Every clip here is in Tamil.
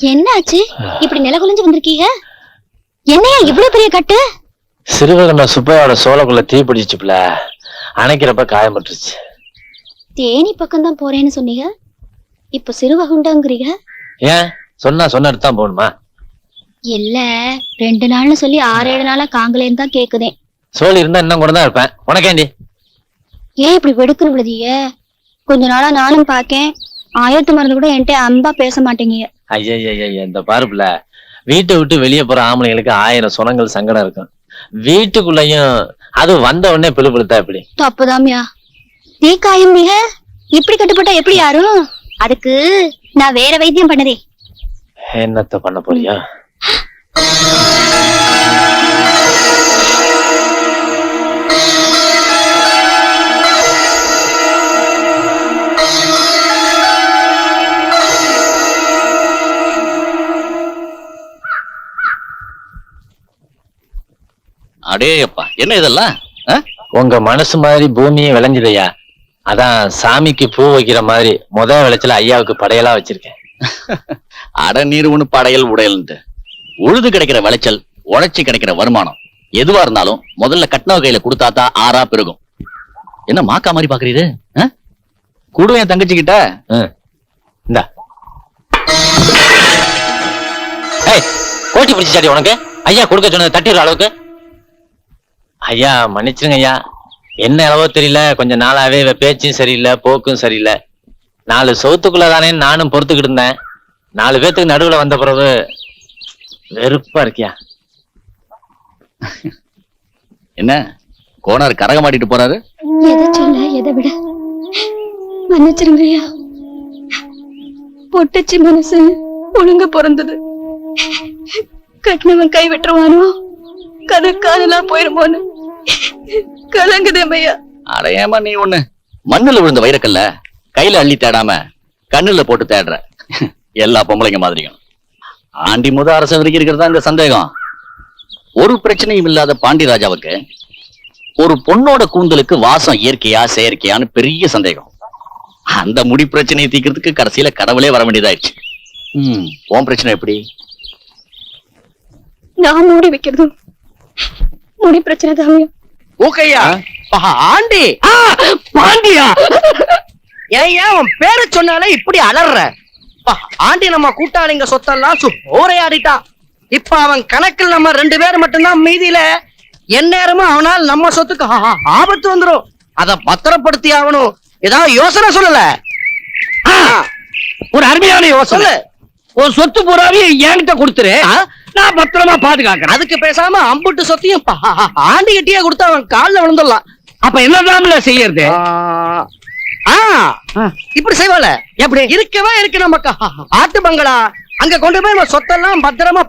என்னாச்சு இப்படி நில குலைஞ்சு வந்திருக்கீங்க? என்னையா இவ்வளவு பெரிய கட்டு? சிறுவகண்ட சுப்பையோட சோளக்குள்ள தீ பிடிச்சுப்புல, அணைக்கிறப்ப காயப்பட்டுருச்சு. தேனி பக்கம் தான் போறேன்னு சொன்னீங்க, இப்ப சிறுவகுண்டாங்கிறீங்க. ஏன் சொன்ன தான் போகணுமா? இல்ல 2 நாள்னு சொல்லி 6-7 நாளா காங்கலேன்னு தான் கேக்குதேன். சோழி இருந்தா இன்னும் கூட தான் இருப்பேன். உனக்கேண்டி ஏன் இப்படி வெடுக்குன்னு விடுதீங்க? கொஞ்ச நாளா நானும் பாக்கேன், ஆயத்து மருந்து கூட என்கிட்ட அன்பா பேச மாட்டேங்க. ஐயா இந்த பாருப்புல, வீட்டை விட்டு வெளியே போற ஆம்பளைங்களுக்கு 1000 சுனங்கள் சங்கடம் இருக்கும். வீட்டுக்குள்ளயும் அது வந்த உடனே பிழுபிழுத்தா எப்படி? தப்புதாமியா. தீக்காயம் மிக இப்படி கட்டுப்பட்டா எப்படி யாரும்? அதுக்கு நான் வேற வைத்தியம் பண்ணதே. என்னத்த பண்ண போறியா? அடேப்பா, என்ன இதெல்லாம்? உங்க மனசு மாதிரி பூமியை விளைஞ்சதையா, அதான் சாமிக்கு பூ வைக்கிற மாதிரி விளைச்சல ஐயாவுக்கு படையலா வச்சிருக்கேன். அட நீர் ஒண்ணு படையல் உடையல்ன்ட்டு உழுது கிடைக்கிற விளைச்சல், உழைச்சி கிடைக்கிற வருமானம் எதுவா இருந்தாலும் முதல்ல கட்டினவ கையில கொடுத்தாதான் ஆறா பெருகும். என்ன மாக்கா மாதிரி பாக்குறீரு? கூடும் என் தங்கச்சி கிட்ட. இந்தா கோட்டி பிடிச்சாடி உனக்கு. ஐயா கொடுக்க சொன்னது தட்டிடுற அளவுக்கு. ஐயா மன்னிச்சிருங்க ஐயா, என்ன அளவோ தெரியல, கொஞ்சம் நாளாவே பேச்சும் சரியில்லை, போக்கும் சரியில்லை. 4 சவுத்துக்குள்ளதானே நானும் பொறுத்துக்கிட்டு இருந்தேன். 4 பேத்துக்கு நடுவுல வந்த பிறகு வெறுப்பா இருக்கியா? என்ன கோனார் கரக மாட்டிட்டு போறாரு? எதை சொல்ல எதை விட மன்னிச்சிருங்க ஐயா. பொட்டச்சி மனசு ஒழுங்க பிறந்தது. கட்டினவன் கை வெட்டுருவானோ, கணக்கானலாம் போயிருமோன்னு கலங்குதேமையா. அடையாம நீ ஒண்ணு மண்ணுல விழுந்த வைரக்கல்ல கையில அள்ளி தேடாம கண்ணுல போட்டு தேடுற எல்லா பொம்பளைங்க மாதிரியும் ஆண்டி முத அரச வரைக்கும் இருக்கிறதா இந்த சந்தேகம். ஒரு பிரச்சனையும் இல்லாத பாண்டியராஜாவுக்கு ஒரு பொண்ணோட கூந்தலுக்கு வாசம் இயற்கையா செயற்கையான்னு பெரிய சந்தேகம். அந்த முடி பிரச்சனையை தீக்கிறதுக்கு கடைசியில கடவுளே வர வேண்டியதாயிடுச்சு. உன் பிரச்சனை எப்படி? நான் மூடி வைக்கிறதும் முடி பிரச்சனை தான். ஓகையா ஆண்டி பாண்டியா, ஏன் உன் பேரை சொன்னாலே இப்படி அலற? ஆண்டி நம்ம கூட்டாளிங்க சொத்தெல்லாம் ஓரையாடிட்டா. இப்ப அவன் கணக்கில் நம்ம 2 பேர் மட்டும்தான் மீதியில. எந்நேரமும் அவனால் நம்ம சொத்துக்கு ஆபத்து வந்துடும். அத பத்திரப்படுத்தி ஆகணும். ஏதாவது யோசனை சொல்லல? ஒரு அருமையான யோசனை. ஒரு சொத்து பூராவையும் என்கிட்ட கொடுத்துரு, நான் பத்திரமா பாதுகாக்கிறேன். அதுக்கு பேசாம அம்புட்டு சொத்தையும் ஆண்டி கிட்டே கொடுத்து அவன் காலில் விழுந்துடலாம். அப்ப என்னதான் செய்யறது? இப்படி செய்வால எப்படி இருக்கவே இருக்கு நமக்கு ஆட்டு பங்களா. அங்க கொண்டு போய் நம்ம சொத்தெல்லாம் பத்திரமா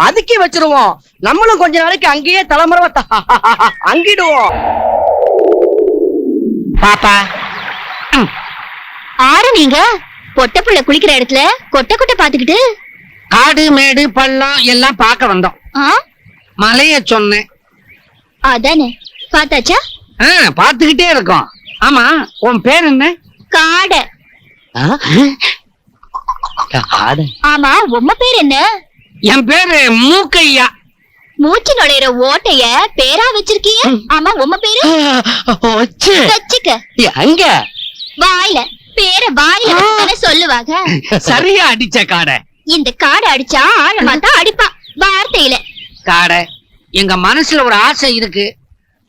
அதுக்கி வச்சிருவோம். நம்மளும் கொஞ்ச நாளைக்கு அங்கேயே தலைமுறை அங்கிடுவோம். பாப்பா ஆறு நீங்க பொட்ட புள்ள குளிக்கிற இடத்துல கொட்டை கொட்டை பாத்துக்கிட்டு காடு மேடு பள்ளம் எல்லாம் பார்க்க வந்தோம். மலைய சொன்னேன். அதானே பாத்தாச்சா? பாத்துக்கிட்டே இருக்கோம். ஆமா, உன் பேர் என்ன? காடை. ஆமா, உம்ம பேர் என்ன? என் பேரு மூக்கையா. மூச்சு நுழையிற ஓட்டைய பேரா வச்சிருக்கீங்க. ஆமா, உம்ம பேரு? வச்சுக்க. அங்க வாயில பேர வாயில சொல்லுவாங்க. சரியா அடிச்ச காடை. இந்த காடை அடிச்சா ஆழமா தான் அடிப்பா, வார்த்தையில. காடை, எங்க மனசுல ஒரு ஆசை இருக்கு.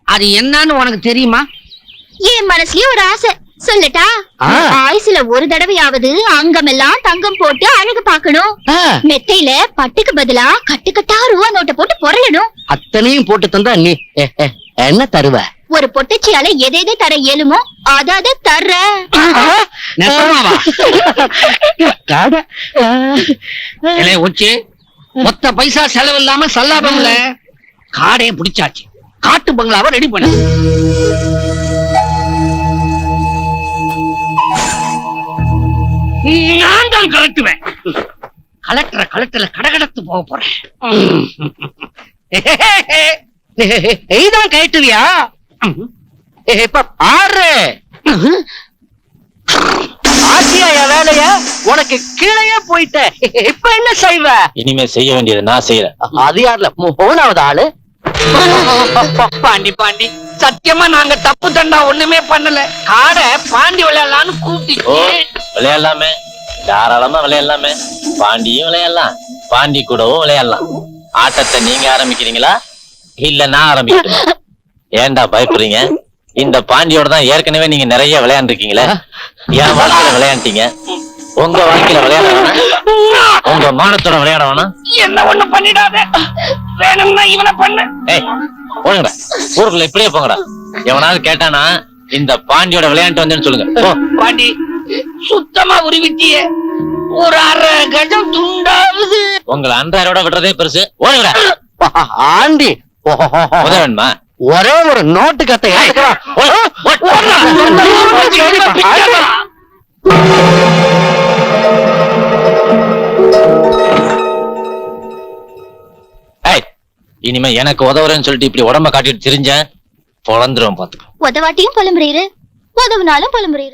அது என்னன்னு உனக்கு தெரியுமா? என் மனசுலயே ஒரு ஆசை சொல்லட்டா? ஆயுசுல ஒரு தடவையாவது அங்கமெல்லாம் தங்கம் போட்டு அழகு பாக்கணும். மெத்தையில பட்டுக்கு பதிலா கட்டுக்கட்டா ரூபா நோட்டை போட்டு பொருளணும். அத்தனையும் போட்டு தந்தா நீ என்ன தருவ? ஒரு பொட்டச்சியால எதை தர இயலுமோ அத தர்ற. உச்சி மொத்த பைசா செலவு இல்லாம சல்லாபம்ல காடைய பிடிச்சாச்சு. காட்டு பங்களாவை ரெடி பண்ண. நான் தான் கலட்டுவேன். கலெக்டர்ல கடகடத்து போக போறேன். நீதான் கட்டுவியா? இப்ப பாரு. ஆசியா என் வேலைய உனக்கு கீழே போயிட்ட. இப்ப என்ன செய்வ? இனிமே செய்ய வேண்டியது நான் செய்யறேன். அது யாருல மூணாவது ஆளு? பாண்டி பாண்டி சத்தியமா நாங்க தப்பு தண்டா ஒண்ணுமே பண்ணல. காடை பாண்டி விளையாடலான்னு ஓ கூப்பிட்டு விளையாடலாமே, தாராளமா விளையாடலாமே. பாண்டியும் விளையாடலாம், பாண்டி கூடவும் விளையாடலாம். ஆட்டத்தை நீங்க ஆரம்பிக்கிறீங்களா இல்ல நான் ஆரம்பிக்கணுமா? ஏன்டா பயப்படுறீங்க? இந்த பாண்டியோட தான் ஏற்கனவே நீங்க நிறைய விளையாண்டுருக்கீங்களே. என் வாழ்க்கையில விளையாண்டீங்க, உங்க வாழ்க்கையில விளையாட வேணாம், உங்க மானத்தோட விளையாட வேணாம். என்ன ஒண்ணு பண்ணிடாத, வேணும்னா இவனை பண்ணு. ஏய் போங்கடா, ஊருக்குள்ள இப்படியே போங்கடா. எவனாவது கேட்டானா இந்த பாண்டியோட விளையாண்டு வந்தேன்னு சொல்லுங்க. போ. பாண்டி சுத்தமா உருவிட்டிய, ஒரு அரை கஜம் துண்டாவது. உங்களை அன்றாரோட விடுறதே பெருசு. ஓடுங்கடா. ஆண்டி உதவன்மா ஒரே ஒரு நோட்டு கத்தை எடுத்துக்கலாம். ஏய் இனிமே எனக்கு உதவுறேன்னு சொல்லிட்டு இப்படி உடம்ப காட்டிட்டு திரிஞ்சேன் பொழந்துரும் பாத்துக்கோ. உதவாட்டியும் புலம்புறீரு, உதவுனாலும் புலம்புறீரு.